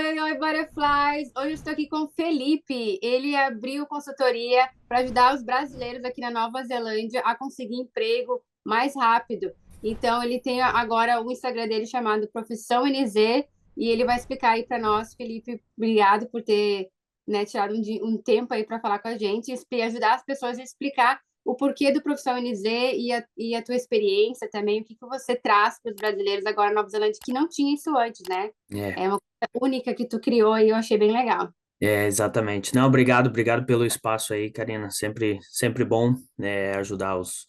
Oi, Butterflies! Hoje eu estou aqui com o Felipe. Ele abriu consultoria para ajudar os brasileiros aqui na Nova Zelândia a conseguir emprego mais rápido. Então, ele tem agora o Instagram dele chamado Profissão NZ e ele vai explicar aí para nós. Felipe, obrigado por ter, né, tirado um tempo aí para falar com a gente e ajudar as pessoas a explicar o porquê do Profissão NZ e a tua experiência também, o que que você traz para os brasileiros agora na Nova Zelândia que não tinha isso antes, né? É, É uma única que tu criou e eu achei bem legal. exatamente. Não, obrigado pelo espaço aí, Karina. Sempre bom, ajudar os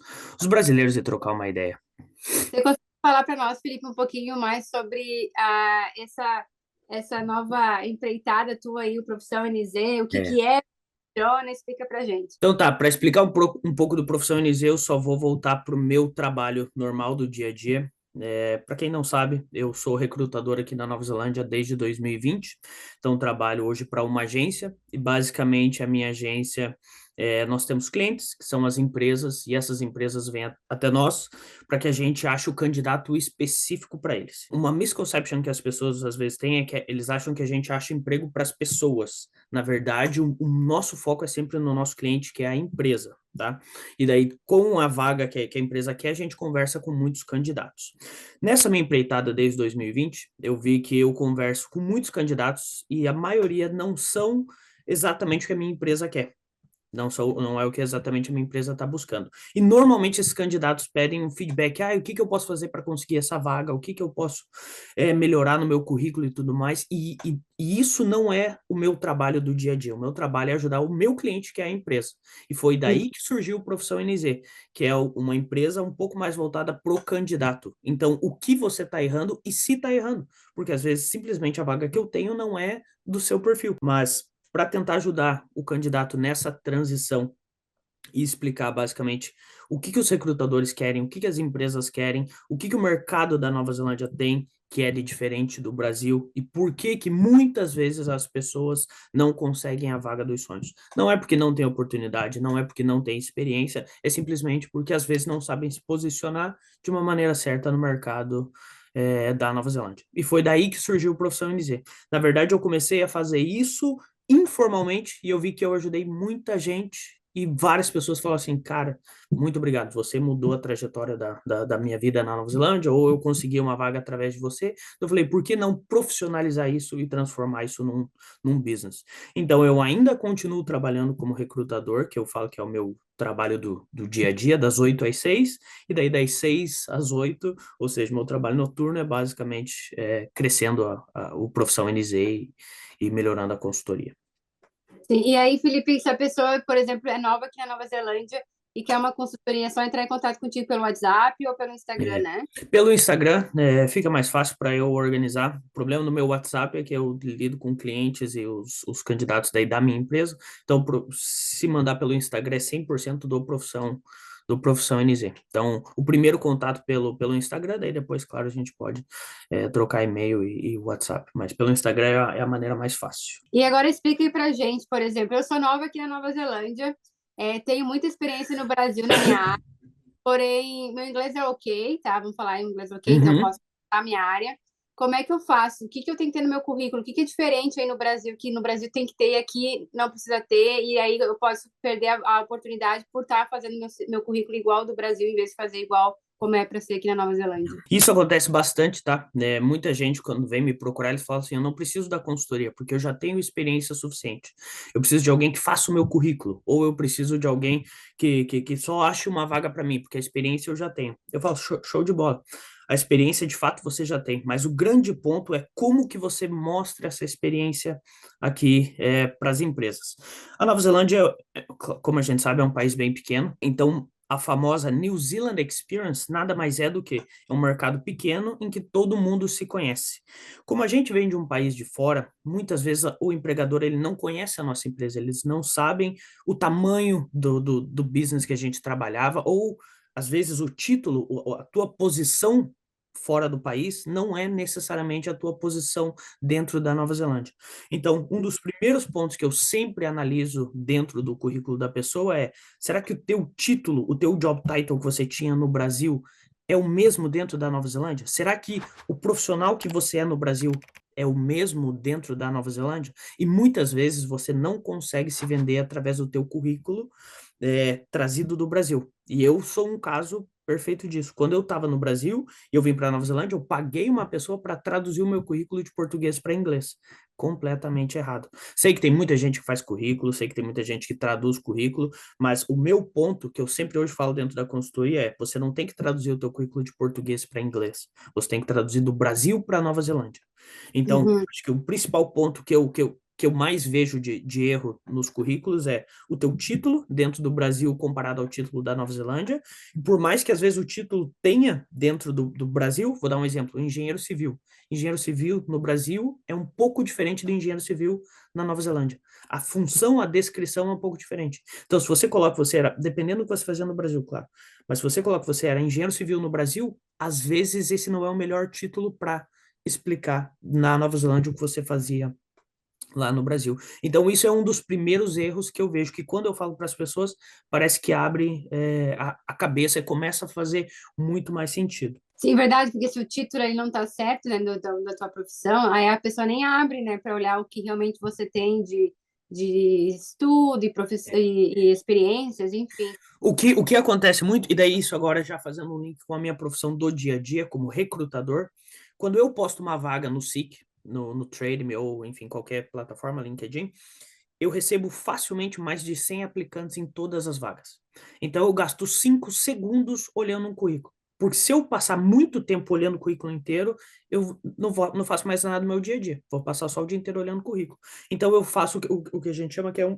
brasileiros e trocar uma ideia. Você consegue falar para nós, Felipe, um pouquinho mais sobre essa nova empreitada tua aí, o Profissão NZ, o que É. que é, funciona, explica pra gente. Então tá, para explicar um pouco do Profissão NZ, eu só vou voltar para o meu trabalho normal do dia a dia. Para quem não sabe, eu sou recrutador aqui na Nova Zelândia desde 2020, então trabalho hoje para uma agência e basicamente a minha agência, nós temos clientes que são as empresas e essas empresas vêm até nós para que a gente ache o candidato específico para eles. Uma misconception que as pessoas às vezes têm é que eles acham que a gente acha emprego para as pessoas. Na verdade, o nosso foco é sempre no nosso cliente, que é a empresa, tá? E daí, com a vaga que a empresa quer, a gente conversa com muitos candidatos. Nessa minha empreitada desde 2020, eu vi que eu converso com muitos candidatos e a maioria não são exatamente o que a minha empresa quer. Não é o que exatamente a minha empresa está buscando. E normalmente esses candidatos pedem um feedback, o que que eu posso fazer para conseguir essa vaga, o que que eu posso melhorar no meu currículo e tudo mais. E isso não é o meu trabalho do dia a dia. O meu trabalho é ajudar o meu cliente, que é a empresa. E foi daí que surgiu o Profissão NZ, que é uma empresa um pouco mais voltada pro candidato. Então, o que você está errando e se está errando. Porque às vezes simplesmente a vaga que eu tenho não é do seu perfil. Mas para tentar ajudar o candidato nessa transição e explicar basicamente o que que os recrutadores querem, o que que as empresas querem, o que que o mercado da Nova Zelândia tem que é de diferente do Brasil e por que que muitas vezes as pessoas não conseguem a vaga dos sonhos. Não é porque não tem oportunidade, não é porque não tem experiência, é simplesmente porque às vezes não sabem se posicionar de uma maneira certa no mercado da Nova Zelândia. E foi daí que surgiu o Profissão NZ. Na verdade, eu comecei a fazer isso informalmente e eu vi que eu ajudei muita gente e várias pessoas falam assim, cara, muito obrigado, você mudou a trajetória da minha vida na Nova Zelândia, ou eu consegui uma vaga através de você. Eu falei, por que não profissionalizar isso e transformar isso num business? Então, eu ainda continuo trabalhando como recrutador, que eu falo que é o meu trabalho do dia a dia, das 8 às 6, e daí das 6 às 8, ou seja, meu trabalho noturno é basicamente crescendo o Profissão NZ e melhorando a consultoria. Sim, e aí, Felipe, se a pessoa, por exemplo, é nova aqui na Nova Zelândia e quer uma consultoria, é só entrar em contato contigo pelo WhatsApp ou pelo Instagram, É. né? Pelo Instagram, fica mais fácil para eu organizar. O problema no meu WhatsApp é que eu lido com clientes e os candidatos daí da minha empresa. Então, se mandar pelo Instagram é 100% do Profissão NZ. Então, o primeiro contato pelo Instagram, daí depois, claro, a gente pode trocar e-mail e WhatsApp. Mas pelo Instagram é a maneira mais fácil. E agora explica aí pra gente, por exemplo, eu sou nova aqui na Nova Zelândia, tenho muita experiência no Brasil na minha área, porém, meu inglês é ok, tá? Vamos falar em inglês ok, então eu Uhum. posso falar a minha área. Como é que eu faço? O que que eu tenho que ter no meu currículo? O que que é diferente aí no Brasil, que no Brasil tem que ter e aqui não precisa ter, e aí eu posso perder a oportunidade por estar fazendo meu currículo igual ao do Brasil, em vez de fazer igual como é para ser aqui na Nova Zelândia? Isso acontece bastante, tá? Muita gente, quando vem me procurar, eles falam assim: eu não preciso da consultoria, porque eu já tenho experiência suficiente. Eu preciso de alguém que faça o meu currículo, ou eu preciso de alguém que só ache uma vaga para mim, porque a experiência eu já tenho. Eu falo: show de bola. A experiência, de fato, você já tem, mas o grande ponto é como que você mostra essa experiência aqui para as empresas. A Nova Zelândia, como a gente sabe, é um país bem pequeno, então a famosa New Zealand Experience nada mais é do que é um mercado pequeno em que todo mundo se conhece. Como a gente vem de um país de fora, muitas vezes o empregador ele não conhece a nossa empresa, eles não sabem o tamanho do business que a gente trabalhava, ou às vezes o título, a tua posição fora do país não é necessariamente a tua posição dentro da Nova Zelândia. Então, um dos primeiros pontos que eu sempre analiso dentro do currículo da pessoa é: será que o teu título, o teu job title que você tinha no Brasil é o mesmo dentro da Nova Zelândia? Será que o profissional que você é no Brasil é o mesmo dentro da Nova Zelândia, e muitas vezes você não consegue se vender através do teu currículo trazido do Brasil. E eu sou um caso perfeito disso. Quando eu estava no Brasil e eu vim para a Nova Zelândia, eu paguei uma pessoa para traduzir o meu currículo de português para inglês. Completamente errado. Sei que tem muita gente que faz currículo, sei que tem muita gente que traduz currículo, mas o meu ponto, que eu sempre hoje falo dentro da consultoria, é: você não tem que traduzir o teu currículo de português para inglês. Você tem que traduzir do Brasil para a Nova Zelândia. Então, Uhum. acho que o principal ponto que eu mais vejo de erro nos currículos é o teu título dentro do Brasil comparado ao título da Nova Zelândia. Por mais que às vezes o título tenha dentro do Brasil, vou dar um exemplo: engenheiro civil. Engenheiro civil no Brasil é um pouco diferente do engenheiro civil na Nova Zelândia. A função, a descrição é um pouco diferente. Então, se você coloca você era, dependendo do que você fazia no Brasil, claro, mas se você coloca você era engenheiro civil no Brasil, às vezes esse não é o melhor título para explicar na Nova Zelândia o que você fazia lá no Brasil. Então, isso é um dos primeiros erros que eu vejo, que quando eu falo para as pessoas, parece que abre a cabeça e começa a fazer muito mais sentido. Sim, verdade, porque se o título ele não está certo, né, da tua profissão, aí a pessoa nem abre, né, para olhar o que realmente você tem de estudo e experiências, enfim. O que acontece muito, e daí isso agora já fazendo um link com a minha profissão do dia a dia como recrutador, quando eu posto uma vaga no Seek, no Trade-me ou, enfim, qualquer plataforma, LinkedIn, eu recebo facilmente mais de 100 aplicantes em todas as vagas. Então, eu gasto 5 segundos olhando um currículo. Porque se eu passar muito tempo olhando o currículo inteiro, eu não faço mais nada no meu dia a dia. Vou passar só o dia inteiro olhando o currículo. Então, eu faço o que a gente chama que é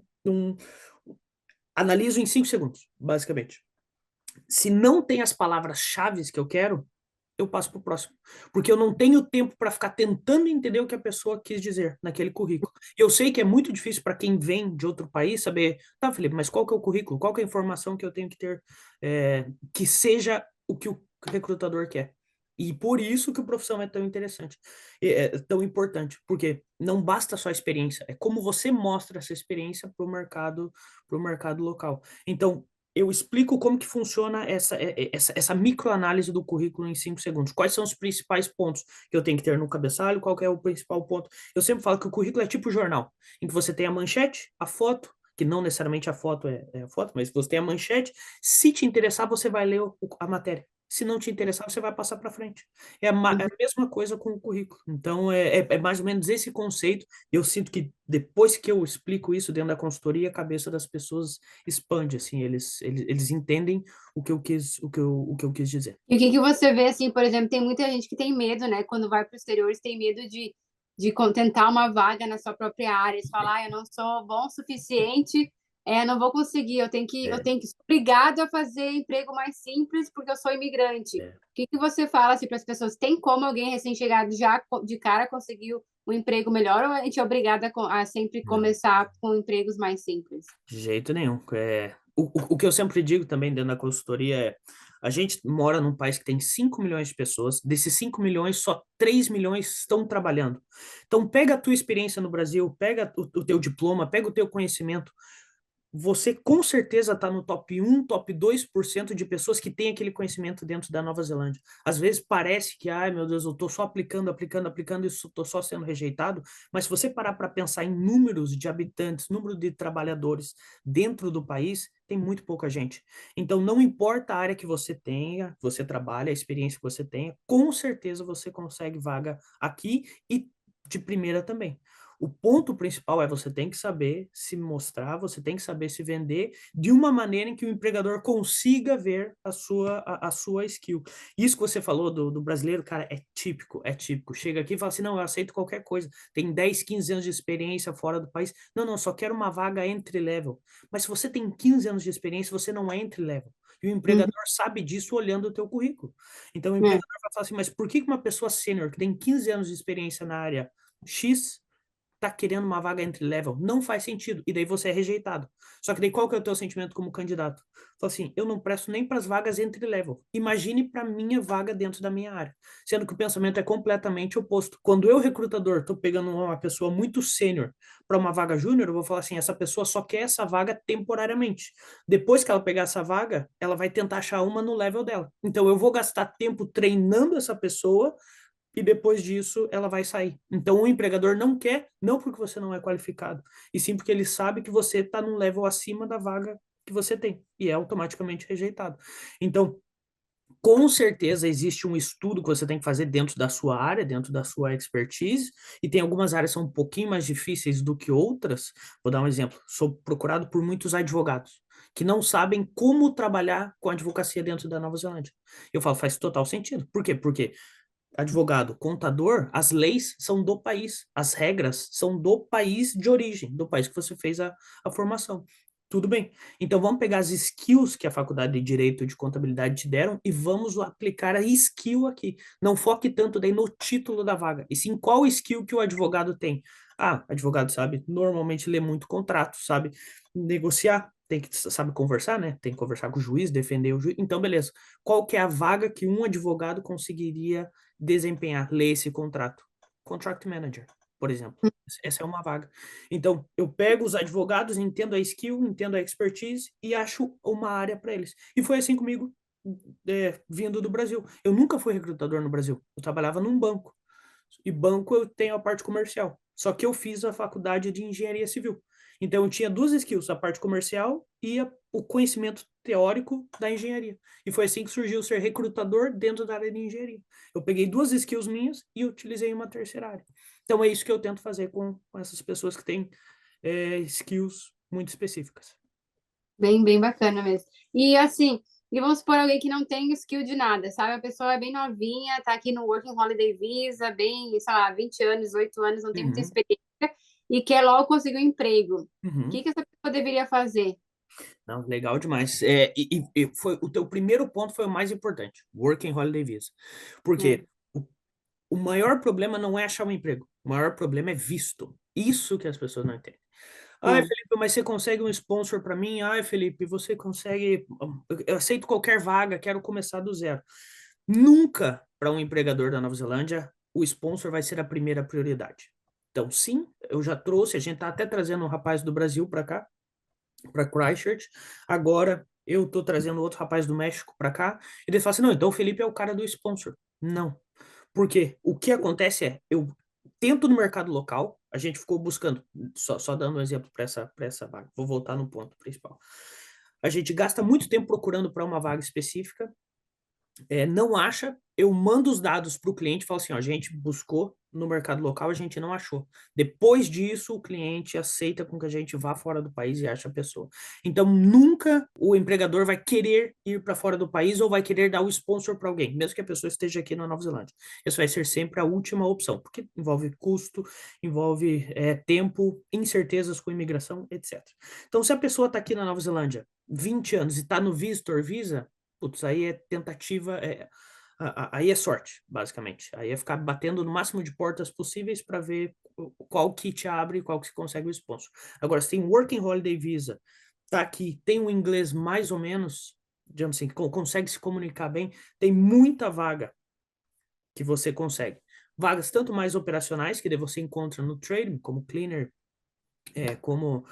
analiso em 5 segundos, basicamente. Se não tem as palavras-chave que eu quero, eu passo para o próximo. Porque eu não tenho tempo para ficar tentando entender o que a pessoa quis dizer naquele currículo. Eu sei que é muito difícil para quem vem de outro país saber, tá, Felipe, mas qual que é o currículo? Qual que é a informação que eu tenho que ter que seja o que o recrutador quer? E por isso que o profissão é tão interessante, é tão importante, porque não basta só a experiência, é como você mostra essa experiência para o mercado local. Então, eu explico como que funciona essa microanálise do currículo em 5 segundos. Quais são os principais pontos que eu tenho que ter no cabeçalho? Qual que é o principal ponto? Eu sempre falo que o currículo é tipo jornal, em que você tem a manchete, a foto, que não necessariamente a foto é a foto, mas você tem a manchete. Se te interessar, você vai ler a matéria. Se não te interessar, você vai passar para frente. É a mesma coisa com o currículo. Então, é mais ou menos esse conceito. Eu sinto que depois que eu explico isso dentro da consultoria, a cabeça das pessoas expande, assim, eles entendem o que eu quis dizer. E o que que você vê, assim, por exemplo, tem muita gente que tem medo, né, quando vai para o exterior, eles têm medo de tentar uma vaga na sua própria área, eles falam, ah, eu não sou bom o suficiente, não vou conseguir, eu É, tenho que ser obrigado a fazer emprego mais simples porque eu sou imigrante. O é. que que você fala, assim, para as pessoas? Tem como alguém recém-chegado já de cara conseguir um emprego melhor ou a gente é obrigada a sempre Não, começar com empregos mais simples? de jeito nenhum. O que eu sempre digo também dentro da consultoria é: a gente mora num país que tem 5 milhões de pessoas, desses 5 milhões, só 3 milhões estão trabalhando. Então, pega a tua experiência no Brasil, pega o teu diploma, pega o teu conhecimento. Você com certeza está no top 1, top 2% de pessoas que têm aquele conhecimento dentro da Nova Zelândia. Às vezes parece que, ai meu Deus, eu estou só aplicando, aplicando, aplicando e estou só sendo rejeitado, mas se você parar para pensar em números de habitantes, número de trabalhadores dentro do país, tem muito pouca gente. Então, não importa a área que você tenha, você trabalha, a experiência que você tenha, com certeza você consegue vaga aqui e de primeira também. O ponto principal é: você tem que saber se mostrar, você tem que saber se vender de uma maneira em que o empregador consiga ver a sua skill. Isso que você falou do brasileiro, cara, é típico, é típico. Chega aqui e fala assim: não, eu aceito qualquer coisa. Tem 10, 15 anos de experiência fora do país. Não, não, só quero uma vaga entry level. Mas se você tem 15 anos de experiência, você não é entry level. E o Uhum. empregador sabe disso olhando o teu currículo. Então o É. empregador vai falar assim: mas por que uma pessoa sênior que tem 15 anos de experiência na área X tá querendo uma vaga entry level? Não faz sentido. E daí você é rejeitado. Só que daí qual que é o teu sentimento como candidato? Fala assim: eu não presto nem para as vagas entry level. Imagine para minha vaga dentro da minha área. Sendo que o pensamento é completamente oposto. Quando eu, recrutador, estou pegando uma pessoa muito sênior para uma vaga júnior, eu vou falar assim: essa pessoa só quer essa vaga temporariamente. Depois que ela pegar essa vaga, ela vai tentar achar uma no level dela. Então eu vou gastar tempo treinando essa pessoa e depois disso ela vai sair. Então o empregador não quer, não porque você não é qualificado, e sim porque ele sabe que você está num level acima da vaga que você tem, e é automaticamente rejeitado. Então, com certeza existe um estudo que você tem que fazer dentro da sua área, dentro da sua expertise, e tem algumas áreas que são um pouquinho mais difíceis do que outras. Vou dar um exemplo. Sou procurado por muitos advogados que não sabem como trabalhar com a advocacia dentro da Nova Zelândia. Eu falo, faz total sentido. Por quê? Porque advogado, contador, as leis são do país, as regras são do país de origem, do país que você fez a formação. Tudo bem. Então vamos pegar as skills que a faculdade de Direito e de Contabilidade te deram e vamos aplicar a skill aqui. Não foque tanto daí no título da vaga, e sim qual skill que o advogado tem. Ah, advogado sabe normalmente lê muito contrato, sabe negociar, tem que sabe conversar, né? Tem que conversar com o juiz, defender o juiz. Então, beleza. Qual que é a vaga que um advogado conseguiria desempenhar, ler esse contrato? Contract Manager, por exemplo. Essa é uma vaga. Então, eu pego os advogados, entendo a skill, entendo a expertise e acho uma área para eles. E foi assim comigo, vindo do Brasil. Eu nunca fui recrutador no Brasil. Eu trabalhava num banco. E banco eu tenho a parte comercial. Só que eu fiz a faculdade de engenharia civil. Então eu tinha duas skills, a parte comercial e o conhecimento teórico da engenharia. E foi assim que surgiu ser recrutador dentro da área de engenharia. Eu peguei duas skills minhas e utilizei uma terceira área. Então é isso que eu tento fazer com essas pessoas que têm skills muito específicas. Bem bacana mesmo. E assim, e vamos supor alguém que não tem skill de nada, sabe? A pessoa é bem novinha, tá aqui no Working Holiday Visa, bem, sei lá, 20 anos, 18 anos, não tem muita Uhum, experiência e quer logo conseguir um emprego. O uhum. que essa pessoa deveria fazer? Não, legal demais. E foi, o teu primeiro ponto foi o mais importante, Working Holiday Visa. É. Porque o maior problema não é achar um emprego. O maior problema é visto. Isso que as pessoas não entendem. Ai, É. Felipe, mas você consegue um sponsor para mim? Ai, Felipe, você consegue. Eu aceito qualquer vaga, quero começar do zero. Nunca, para um empregador da Nova Zelândia, o sponsor vai ser a primeira prioridade. Então, sim, eu já trouxe, a gente está até trazendo um rapaz do Brasil para cá, para Christchurch. Agora, eu estou trazendo outro rapaz do México para cá. E eles falam assim: não, então o Felipe é o cara do sponsor. Não. Porque o que acontece é, eu tento no mercado local, a gente ficou buscando, só dando um exemplo para essa vaga, vou voltar no ponto principal. A gente gasta muito tempo procurando para uma vaga específica, não acha, eu mando os dados para o cliente e falo assim, ó, a gente buscou no mercado local, a gente não achou. Depois disso, o cliente aceita com que a gente vá fora do país e ache a pessoa. Então, nunca o empregador vai querer ir para fora do país ou vai querer dar o sponsor para alguém, mesmo que a pessoa esteja aqui na Nova Zelândia. Isso vai ser sempre a última opção, porque envolve custo, envolve tempo, incertezas com imigração, etc. Então, se a pessoa está aqui na Nova Zelândia 20 anos e está no Visitor Visa, putz, aí é tentativa, aí é sorte, basicamente. Aí é ficar batendo no máximo de portas possíveis para ver qual que te abre e qual que se consegue o sponsor. Agora, se tem Working Holiday Visa, tá aqui, tem um inglês mais ou menos, digamos assim, consegue se comunicar bem, tem muita vaga que você consegue. Vagas tanto mais operacionais, que daí você encontra no trading, como cleaner, como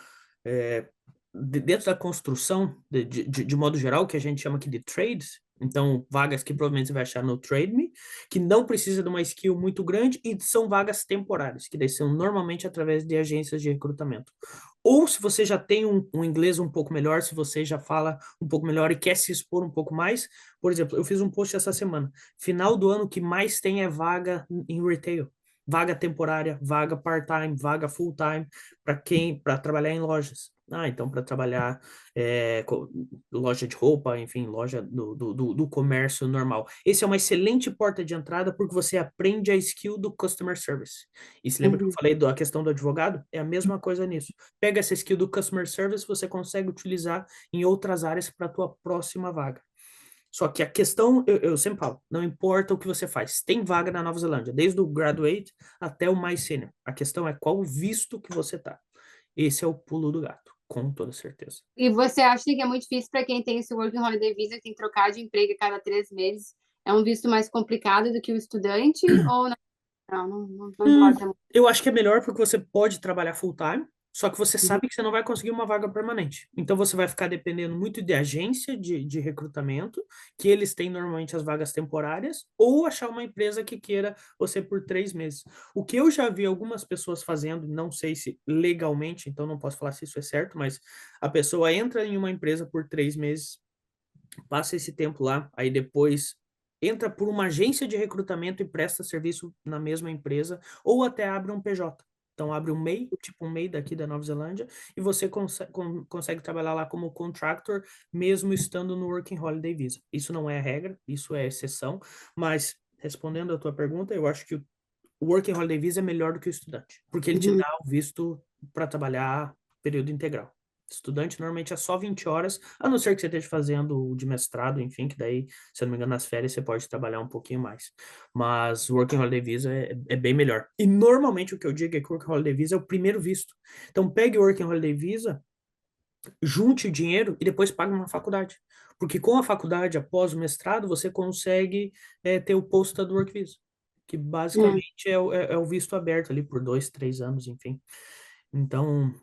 é, dentro da construção, de modo geral, que a gente chama aqui de trades, então vagas que provavelmente você vai achar no TradeMe, que não precisa de uma skill muito grande e são vagas temporárias, que daí são normalmente através de agências de recrutamento. Ou se você já tem um inglês um pouco melhor, se você já fala um pouco melhor e quer se expor um pouco mais, por exemplo, eu fiz um post essa semana, final do ano que mais tem é vaga em retail, vaga temporária, vaga part-time, vaga full-time, para trabalhar em lojas. Ah, então para trabalhar loja de roupa, enfim, loja do comércio normal. Esse é uma excelente porta de entrada porque você aprende a skill do customer service. E se lembra que eu Uhum. falei da questão do advogado? É a mesma coisa nisso. Pega essa skill do customer service, você consegue utilizar em outras áreas para a tua próxima vaga. Só que a questão, eu sempre falo, não importa o que você faz, tem vaga na Nova Zelândia, desde o graduate até o mais sênior. A questão é qual visto que você tá. Esse é o pulo do gato, com toda certeza. E você acha que é muito difícil para quem tem esse Working Holiday Visa, que tem que trocar de emprego a cada 3 meses? É um visto mais complicado do que o estudante? Ou não? Não importa muito. Eu acho que é melhor porque você pode trabalhar full time. Só que você sabe que você não vai conseguir uma vaga permanente. Então você vai ficar dependendo muito de agência de recrutamento, que eles têm normalmente as vagas temporárias, ou achar uma empresa que queira você por 3 meses. O que eu já vi algumas pessoas fazendo, não sei se legalmente, então não posso falar se isso é certo, mas a pessoa entra em uma empresa por 3 meses, passa esse tempo lá, aí depois entra por uma agência de recrutamento e presta serviço na mesma empresa, ou até abre um PJ. Então abre um MEI, tipo um MEI daqui da Nova Zelândia, e você consegue trabalhar lá como contractor, mesmo estando no Working Holiday Visa. Isso não é a regra, isso é exceção, mas respondendo a tua pergunta, eu acho que o Working Holiday Visa é melhor do que o estudante, porque ele te Uhum. dá o visto para trabalhar período integral. Estudante normalmente é só 20 horas, a não ser que você esteja fazendo o de mestrado, enfim, que daí, se eu não me engano, nas férias você pode trabalhar um pouquinho mais. Mas o Working Holiday Visa é bem melhor. E normalmente o que eu digo é que o Working Holiday Visa é o primeiro visto. Então pegue o Working Holiday Visa, junte o dinheiro e depois pague uma faculdade. Porque com a faculdade, após o mestrado, você consegue ter o Post-Study Work Visa, que É. basicamente é o visto aberto ali por 2, 3 anos, enfim. Então,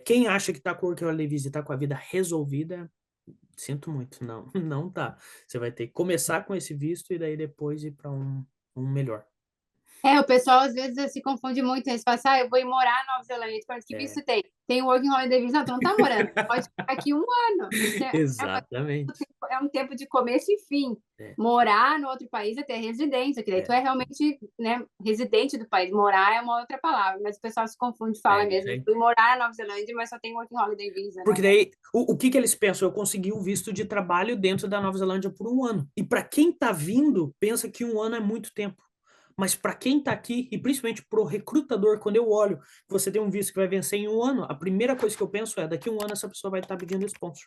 quem acha que está com o Work Holiday Visa e está com a vida resolvida, sinto muito, não, não tá. Você vai ter que começar com esse visto e daí depois ir para um melhor. O pessoal às vezes se confunde muito, eles falam assim, eu vou ir morar na Nova Zelândia, quanto que É, visto tem? Tem o Working Holiday Visa, não, tu não tá morando, pode ficar aqui um ano. Isso exatamente. é um tempo de começo e fim. É, Morar no outro país é ter residência, que daí tu é, é realmente, né, residente do país. Morar é uma outra palavra, mas o pessoal se confunde, fala isso mesmo, aí. fui morar na Nova Zelândia, mas só tem Working Holiday Visa, Porque né? daí, o que que eles pensam? Eu consegui um visto de trabalho dentro da Nova Zelândia por um ano. E para quem está vindo, pensa que um ano é muito tempo. Mas para quem está aqui, e principalmente para o recrutador, quando eu olho que você tem um visto que vai vencer em um ano, a primeira coisa que eu penso é, daqui a um ano essa pessoa vai estar pedindo sponsor.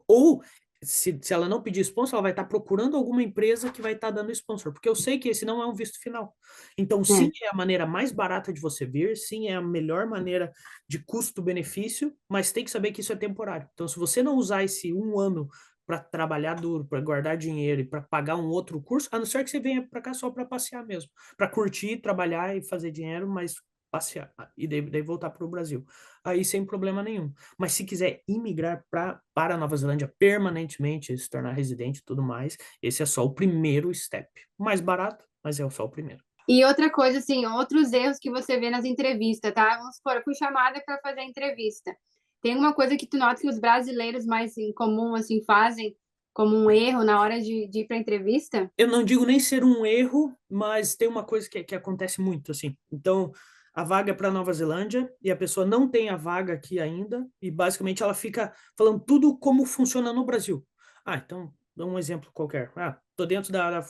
Ou, se ela não pedir sponsor, ela vai estar procurando alguma empresa que vai estar dando sponsor, porque eu sei que esse não é um visto final. Então, sim, É. é a maneira mais barata de você vir, sim, é a melhor maneira de custo-benefício, mas tem que saber que isso é temporário. Então, se você não usar esse um ano para trabalhar duro, para guardar dinheiro e para pagar um outro curso, a não ser que você venha para cá só para passear mesmo, para curtir, trabalhar e fazer dinheiro, mas passear e daí voltar para o Brasil. Aí sem problema nenhum. Mas se quiser imigrar para a Nova Zelândia permanentemente, se tornar residente e tudo mais, esse é só o primeiro step. Mais barato, mas é só o primeiro. E outra coisa, assim, outros erros que você vê nas entrevistas, tá? Vamos supor, eu fui chamada para fazer a entrevista. Tem uma coisa que tu nota que os brasileiros mais em comum, assim, fazem como um erro na hora de ir para a entrevista? Eu não digo nem ser um erro, mas tem uma coisa que acontece muito, assim. Então, a vaga é para Nova Zelândia e a pessoa não tem a vaga aqui ainda e basicamente ela fica falando tudo como funciona no Brasil. Ah, então, dá um exemplo qualquer. Ah, tô dentro da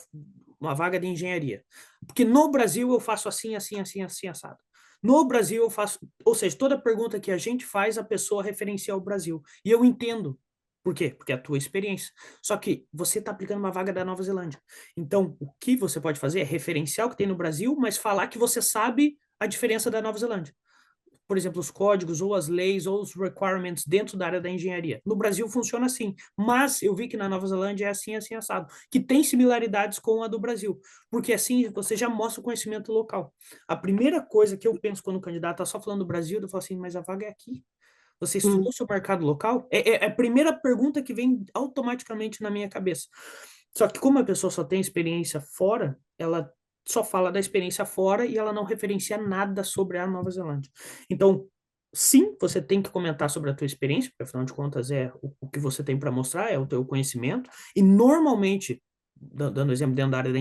uma vaga de engenharia. Porque no Brasil eu faço assim, assim, assim, assim, assado. No Brasil eu faço, ou seja, toda pergunta que a gente faz, a pessoa referencia ao Brasil. E eu entendo. Por quê? Porque é a tua experiência. Só que você está aplicando uma vaga da Nova Zelândia. Então, o que você pode fazer é referenciar o que tem no Brasil, mas falar que você sabe a diferença da Nova Zelândia. Por exemplo, os códigos ou as leis ou os requirements dentro da área da engenharia. No Brasil funciona assim, mas eu vi que na Nova Zelândia é assim, assim, assado, que tem similaridades com a do Brasil, porque assim você já mostra o conhecimento local. A primeira coisa que eu penso quando o candidato está só falando do Brasil, eu falo assim, mas a vaga é aqui. Você estudou Hum. seu mercado local? É a primeira pergunta que vem automaticamente na minha cabeça. Só que como a pessoa só tem experiência fora, ela só fala da experiência fora e ela não referencia nada sobre a Nova Zelândia. Então, sim, você tem que comentar sobre a tua experiência, porque afinal de contas é o que você tem para mostrar, é o teu conhecimento, e normalmente, dando exemplo dentro da área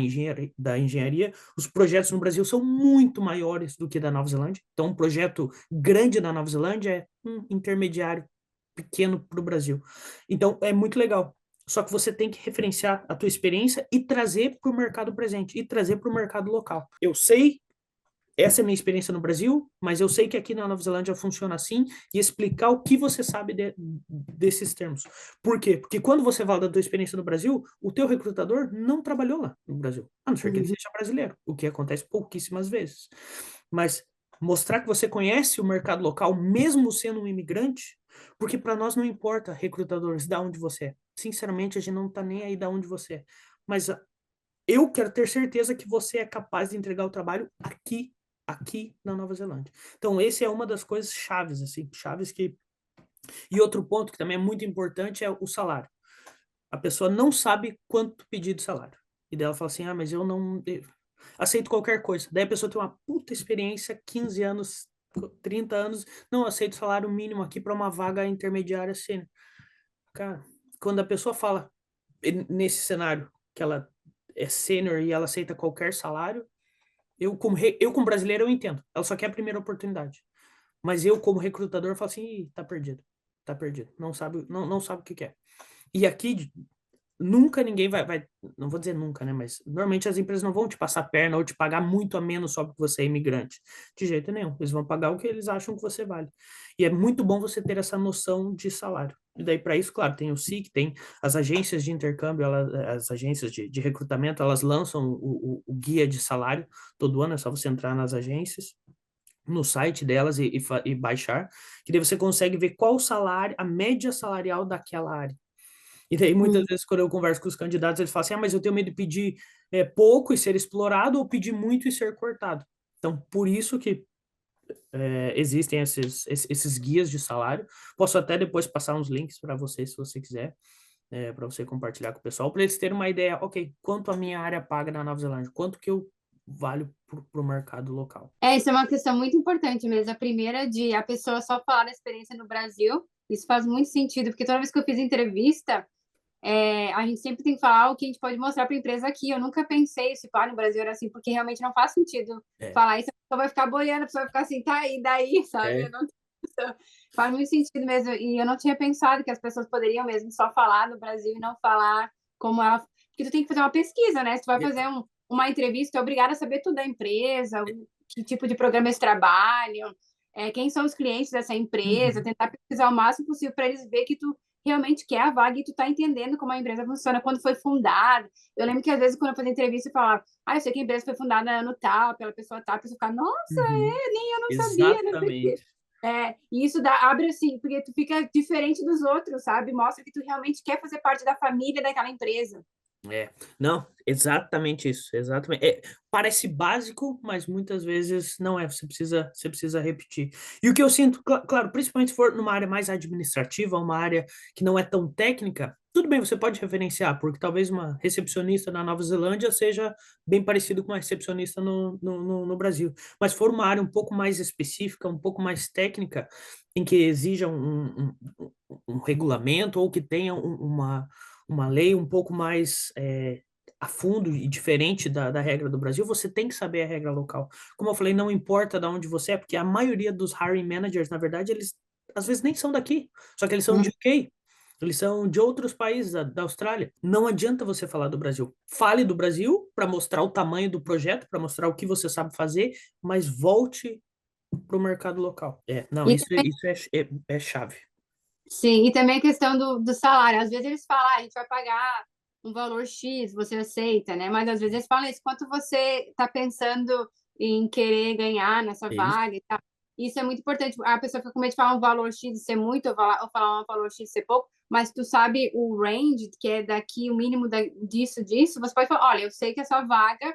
da engenharia, os projetos no Brasil são muito maiores do que da Nova Zelândia. Então, um projeto grande da Nova Zelândia é um intermediário pequeno para o Brasil. Então, é muito legal. Só que você tem que referenciar a tua experiência e trazer para o mercado presente, e trazer para o mercado local. Eu sei, essa é a minha experiência no Brasil, mas eu sei que aqui na Nova Zelândia funciona assim, e explicar o que você sabe desses termos. Por quê? Porque quando você fala da tua experiência no Brasil, o teu recrutador não trabalhou lá no Brasil, a não ser que ele Uhum. seja brasileiro, o que acontece pouquíssimas vezes. Mas mostrar que você conhece o mercado local, mesmo sendo um imigrante, porque para nós não importa, recrutadores, de onde você é. Sinceramente, a gente não está nem aí de onde você é. Mas eu quero ter certeza que você é capaz de entregar o trabalho aqui aqui na Nova Zelândia. Então, esse é uma das coisas chaves, assim, chaves que... E outro ponto que também é muito importante é o salário. A pessoa não sabe quanto pedir de salário. E daí ela fala assim, mas eu não... aceito qualquer coisa. Daí a pessoa tem uma puta experiência, 15 anos, 30 anos, não aceito salário mínimo aqui para uma vaga intermediária sênior. Cara, quando a pessoa fala nesse cenário que ela é sênior e ela aceita qualquer salário, eu como brasileiro eu entendo. Ela só quer a primeira oportunidade. Mas eu como recrutador falo assim, ih, tá perdido. Tá perdido. Não sabe o que quer. E aqui nunca ninguém não vou dizer nunca, né? Mas normalmente as empresas não vão te passar a perna ou te pagar muito a menos só porque você é imigrante. De jeito nenhum. Eles vão pagar o que eles acham que você vale. E é muito bom você ter essa noção de salário. E daí, para isso, claro, tem o SIC, tem as agências de intercâmbio, as agências de recrutamento, elas lançam o guia de salário todo ano, é só você entrar nas agências, no site delas e baixar, que daí você consegue ver qual o salário, a média salarial daquela área. E daí, muitas vezes, quando eu converso com os candidatos, eles falam assim, mas eu tenho medo de pedir pouco e ser explorado ou pedir muito e ser cortado. Então, por isso que existem esses guias de salário. Posso até depois passar uns links para você, se você quiser, para você compartilhar com o pessoal, para eles terem uma ideia, ok, quanto a minha área paga na Nova Zelândia, quanto que eu valho para o mercado local. Isso é uma questão muito importante mesmo. A primeira de a pessoa só falar da experiência no Brasil, isso faz muito sentido, porque toda vez que eu fiz entrevista, a gente sempre tem que falar o que a gente pode mostrar para a empresa aqui. Eu nunca pensei se no Brasil era assim, porque realmente não faz sentido falar isso. A pessoa vai ficar boiando, a pessoa vai ficar assim, tá, e daí, sabe? Não... Faz muito sentido mesmo. E eu não tinha pensado que as pessoas poderiam mesmo só falar no Brasil e não falar como ela. Porque tu tem que fazer uma pesquisa, né? Se tu vai fazer uma entrevista, tu é obrigado a saber tudo da empresa, que tipo de programa eles trabalham, quem são os clientes dessa empresa, tentar pesquisar o máximo possível para eles verem que tu realmente quer a vaga e tu tá entendendo como a empresa funciona, quando foi fundada. Eu lembro que às vezes quando eu fazia entrevista eu falava, eu sei que a empresa foi fundada ano tal, pela pessoa tal, a pessoa ficava, nossa, nem eu não sabia, não sei o quê. Exatamente. E isso abre assim, porque tu fica diferente dos outros, sabe? Mostra que tu realmente quer fazer parte da família daquela empresa. Não, exatamente isso, exatamente. Parece básico, mas muitas vezes não é, você precisa repetir. E o que eu sinto, claro, principalmente se for numa área mais administrativa, uma área que não é tão técnica, tudo bem, você pode referenciar, porque talvez uma recepcionista na Nova Zelândia seja bem parecido com uma recepcionista no Brasil. Mas se for uma área um pouco mais específica, um pouco mais técnica, em que exija um regulamento ou que tenha uma lei um pouco mais a fundo e diferente da regra do Brasil, você tem que saber a regra local. Como eu falei, não importa de onde você é, porque a maioria dos hiring managers, na verdade, eles às vezes nem são daqui, só que eles são de UK. Eles são de outros países, da Austrália. Não adianta você falar do Brasil. Fale do Brasil para mostrar o tamanho do projeto, para mostrar o que você sabe fazer, mas volte para o mercado local. Não, E isso é chave. Sim, e também a questão do salário. Às vezes eles falam, a gente vai pagar um valor X, você aceita, né? Mas às vezes eles falam isso, quanto você está pensando em querer ganhar nessa Isso. vaga e tal. Isso é muito importante. A pessoa fica com medo de falar um valor X e ser muito, ou falar um valor X e ser pouco, mas tu sabe o range, que é daqui o mínimo disso, você pode falar, olha, eu sei que essa vaga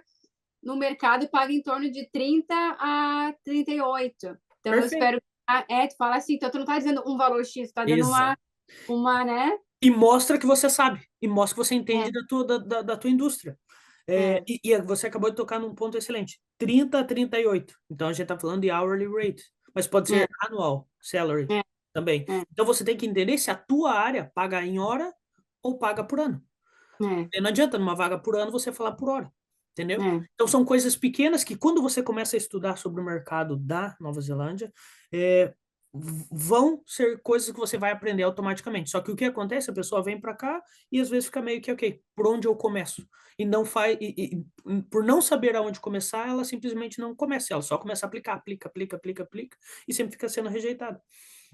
no mercado paga em torno de 30 a 38. Então, eu Perfeito. espero tu fala assim, então tu não tá dizendo um valor X, tu tá dando Exato. né? E mostra que você sabe, e mostra que você entende É, da tua indústria. é, E você acabou de tocar num ponto excelente. 30 a 38. Então a gente está falando de hourly rate, mas pode é, ser annual salary é, também. é, Então você tem que entender se a tua área paga em hora ou paga por ano. é, E não adianta numa vaga por ano você falar por hora, entendeu? é. Então são coisas pequenas que quando você começa a estudar sobre o mercado da Nova Zelândia, é, vão ser coisas que você vai aprender automaticamente. Só que o que acontece, a pessoa vem para cá e às vezes fica meio que, ok, por onde eu começo? E não faz, por não saber aonde começar, ela simplesmente não começa, ela só começa a aplicar, aplica, e sempre fica sendo rejeitada.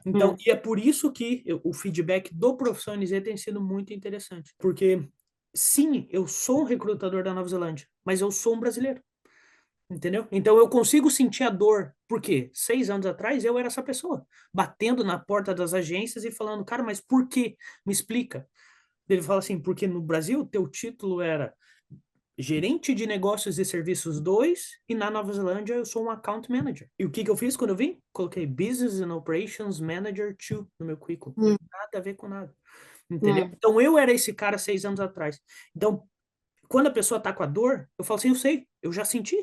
Então, É. e é por isso que o feedback do Profissão NZ tem sido muito interessante, porque sim, eu sou um recrutador da Nova Zelândia, mas eu sou um brasileiro. Entendeu? Então eu consigo sentir a dor, porque 6 anos atrás eu era essa pessoa, batendo na porta das agências e falando, cara, mas por quê? Me explica. Ele fala assim, porque no Brasil teu título era gerente de negócios e serviços 2, e na Nova Zelândia eu sou um account manager. E o que eu fiz quando eu vim? Coloquei Business and Operations Manager 2 no meu currículo. Hum, Nada a ver com nada. Entendeu? é. Então eu era esse cara 6 anos atrás. Então, quando a pessoa tá com a dor, eu falo assim, eu sei, eu já senti.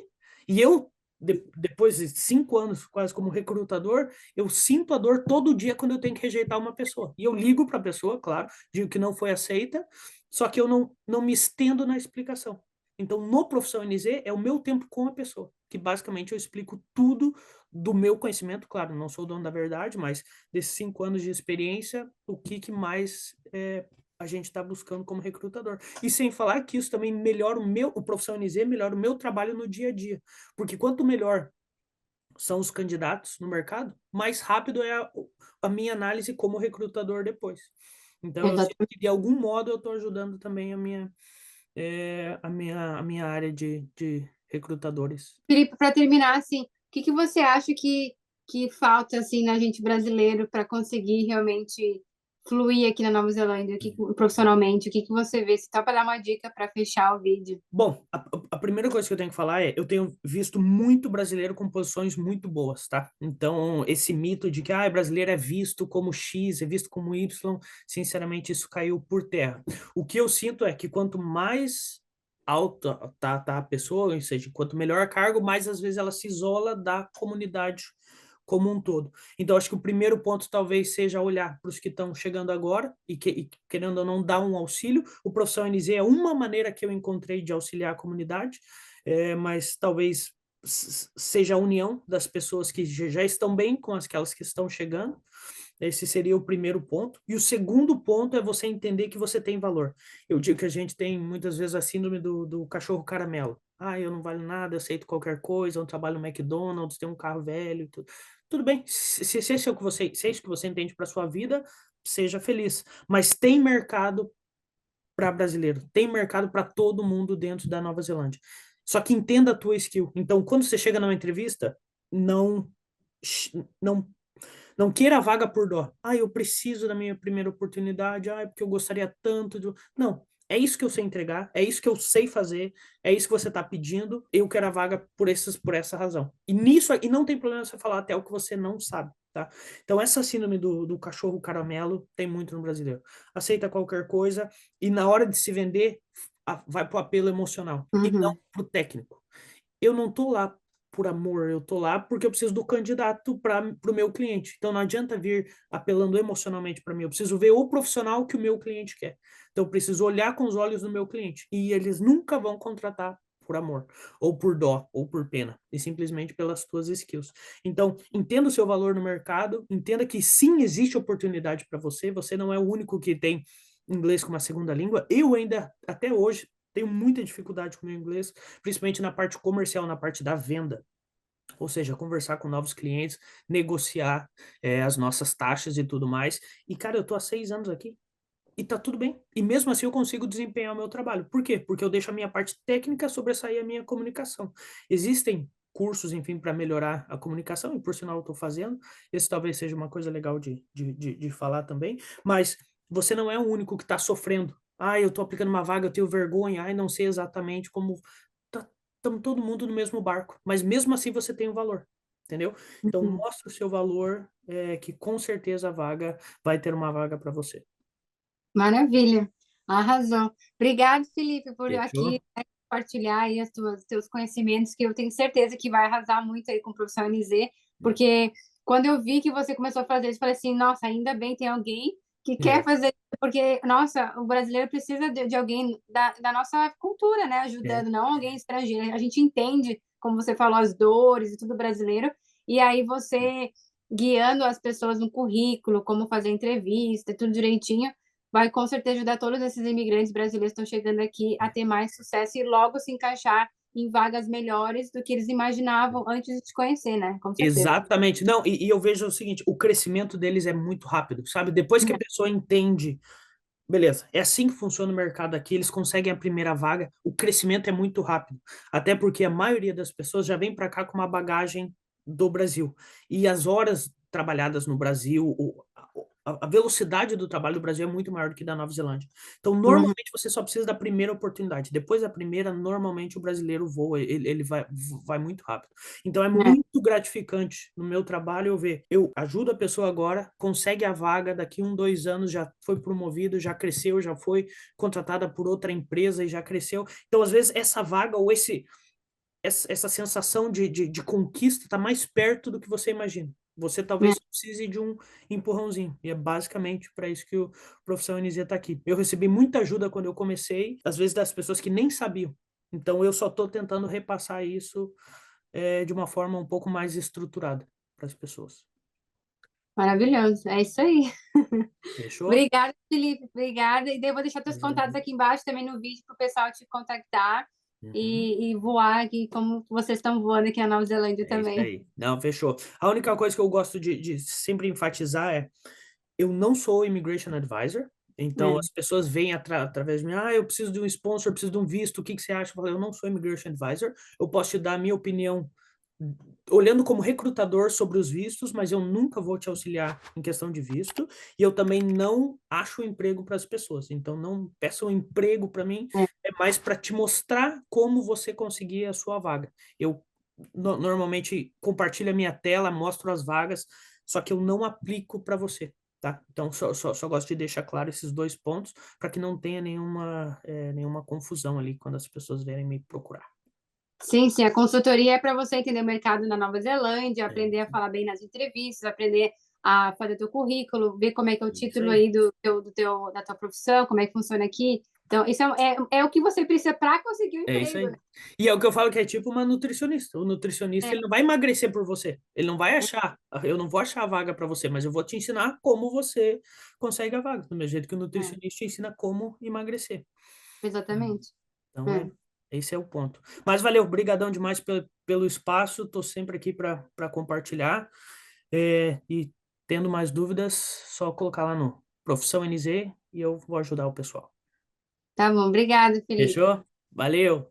E eu, depois de 5 anos quase como recrutador, eu sinto a dor todo dia quando eu tenho que rejeitar uma pessoa. E eu ligo para a pessoa, claro, digo que não foi aceita, só que eu não me estendo na explicação. Então, no Profissão NZ, é o meu tempo com a pessoa, que basicamente eu explico tudo do meu conhecimento, claro, não sou o dono da verdade, mas desses 5 anos de experiência, o que mais a gente está buscando como recrutador. E sem falar que isso também melhora o Profissão NZ melhora o meu trabalho no dia a dia. Porque quanto melhor são os candidatos no mercado, mais rápido é a minha análise como recrutador depois. Então, eu sinto que de algum modo eu estou ajudando também a minha área de recrutadores. Felipe, para terminar, assim, o que que você acha que falta assim na gente brasileiro para conseguir realmente fluir aqui na Nova Zelândia, profissionalmente? O que que você vê? Se tá para dar uma dica para fechar o vídeo. Bom, a primeira coisa que eu tenho que falar é, eu tenho visto muito brasileiro com posições muito boas, tá? Então, esse mito de que brasileiro é visto como X, é visto como Y, sinceramente, isso caiu por terra. O que eu sinto é que quanto mais alta tá a pessoa, ou seja, quanto melhor cargo, mais às vezes ela se isola da comunidade como um todo. Então, acho que o primeiro ponto talvez seja olhar para os que estão chegando agora e querendo ou não dar um auxílio. O Profissão NZ é uma maneira que eu encontrei de auxiliar a comunidade, mas talvez seja a união das pessoas que já estão bem com aquelas que estão chegando. Esse seria o primeiro ponto. E o segundo ponto é você entender que você tem valor. Eu digo que a gente tem muitas vezes a síndrome do cachorro caramelo. Eu não valho nada, eu aceito qualquer coisa, eu trabalho no McDonald's, tenho um carro velho, tudo. Tudo bem, se esse é o que você, se é isso que você entende para sua vida, seja feliz. Mas tem mercado para brasileiro, tem mercado para todo mundo dentro da Nova Zelândia. Só que entenda a tua skill. Então, quando você chega numa entrevista, não não não queira a vaga por dó. Eu preciso da minha primeira oportunidade. Porque eu gostaria tanto de. Não. É isso que eu sei entregar, é isso que eu sei fazer, é isso que você está pedindo. Eu quero a vaga por essa razão. E não tem problema você falar até o que você não sabe, tá? Então, essa síndrome do cachorro caramelo tem muito no brasileiro. Aceita qualquer coisa e na hora de se vender, vai pro apelo emocional e não Uhum. pro técnico. Eu não tô lá por amor, eu tô lá porque eu preciso do candidato para o meu cliente. Então não adianta vir apelando emocionalmente para mim, eu preciso ver o profissional que o meu cliente quer. Então eu preciso olhar com os olhos do meu cliente e eles nunca vão contratar por amor, ou por dó, ou por pena, e simplesmente pelas tuas skills. Então, entenda o seu valor no mercado, entenda que sim, existe oportunidade para você, você não é o único que tem inglês como uma segunda língua. Eu ainda, até hoje, tenho muita dificuldade com o meu inglês, principalmente na parte comercial, na parte da venda. Ou seja, conversar com novos clientes, negociar as nossas taxas e tudo mais. E, cara, eu tô há 6 anos aqui e tá tudo bem. E mesmo assim eu consigo desempenhar o meu trabalho. Por quê? Porque eu deixo a minha parte técnica sobressair a minha comunicação. Existem cursos, enfim, para melhorar a comunicação, e por sinal eu estou fazendo. Esse talvez seja uma coisa legal de falar também. Mas você não é o único que está sofrendo. Eu estou aplicando uma vaga, eu tenho vergonha, não sei exatamente como. Estamos todo mundo no mesmo barco, mas mesmo assim você tem um valor, entendeu? Então Uhum. mostra o seu valor, que com certeza a vaga vai ter uma vaga para você. Maravilha, arrasou. Obrigado, Felipe, por aqui, Fechou? né, compartilhar aí os teus conhecimentos, que eu tenho certeza que vai arrasar muito aí com o Profissão NZ, porque quando eu vi que você começou a fazer isso, eu falei assim, nossa, ainda bem tem alguém que quer É, fazer isso, porque, nossa, o brasileiro precisa de alguém da nossa cultura, né, é. ajudando, não alguém estrangeiro. A gente entende, como você falou, as dores e tudo brasileiro, e aí você guiando as pessoas no currículo, como fazer entrevista, tudo direitinho, vai com certeza ajudar todos esses imigrantes brasileiros que estão chegando aqui a ter mais sucesso e logo se encaixar em vagas melhores do que eles imaginavam antes de te conhecer, né? Com certeza. Exatamente. Não, e eu vejo o seguinte, o crescimento deles é muito rápido, sabe? Depois que a pessoa entende, beleza, é assim que funciona o mercado aqui, eles conseguem a primeira vaga, o crescimento é muito rápido. Até porque a maioria das pessoas já vem para cá com uma bagagem do Brasil. E as horas trabalhadas no Brasil, a velocidade do trabalho do Brasil é muito maior do que da Nova Zelândia. Então, Uhum. normalmente, você só precisa da primeira oportunidade. Depois da primeira, normalmente, o brasileiro voa, ele vai muito rápido. Então, é É, muito gratificante no meu trabalho eu ver. Eu ajudo a pessoa agora, consegue a vaga, daqui 1, 2 anos já foi promovido, já cresceu, já foi contratada por outra empresa e já cresceu. Então, às vezes, essa vaga ou essa sensação de conquista está mais perto do que você imagina. Você é. talvez precise de um empurrãozinho. E é basicamente para isso que o Profissão NZ está aqui. Eu recebi muita ajuda quando eu comecei, às vezes das pessoas que nem sabiam. Então eu só estou tentando repassar isso de uma forma um pouco mais estruturada para as pessoas. Maravilhoso. É isso aí. Fechou? Obrigada, Felipe. Obrigada. E daí eu vou deixar teus contatos Imagina. aqui embaixo também no vídeo para o pessoal te contactar Uhum. e voar aqui como vocês estão voando aqui na Nova Zelândia É isso também. aí. Não, fechou. A única coisa que eu gosto de sempre enfatizar é eu não sou immigration advisor, então É, as pessoas vêm através de mim, eu preciso de um sponsor, preciso de um visto, o que que você acha? Eu falo, eu não sou immigration advisor, eu posso te dar a minha opinião olhando como recrutador sobre os vistos, mas eu nunca vou te auxiliar em questão de visto, e eu também não acho emprego para as pessoas, então não peça um emprego para mim, é, é mais para te mostrar como você conseguir a sua vaga. Eu normalmente compartilho a minha tela, mostro as vagas, só que eu não aplico para você. Tá? Então, só gosto de deixar claro esses 2 pontos para que não tenha nenhuma confusão ali quando as pessoas vierem me procurar. sim, sim, a consultoria é para você entender o mercado na Nova Zelândia, É aprender a isso, falar bem nas entrevistas, aprender a fazer teu currículo, ver como é que é o isso título aí. aí da tua profissão, como é que funciona aqui. Então, isso é o que você precisa para conseguir o É isso emprego, aí. né? E é o que eu falo que é tipo uma nutricionista. O nutricionista, É, ele não vai emagrecer por você. Ele não vai achar. Eu não vou achar a vaga para você, mas eu vou te ensinar como você consegue a vaga. Do mesmo jeito que o é, nutricionista ensina como emagrecer. exatamente. Então, É. esse é o ponto. Mas valeu, brigadão demais pelo espaço. Estou sempre aqui para compartilhar. E tendo mais dúvidas, só colocar lá no Profissão NZ e eu vou ajudar o pessoal. Tá bom, obrigada, Felipe. Fechou? Valeu!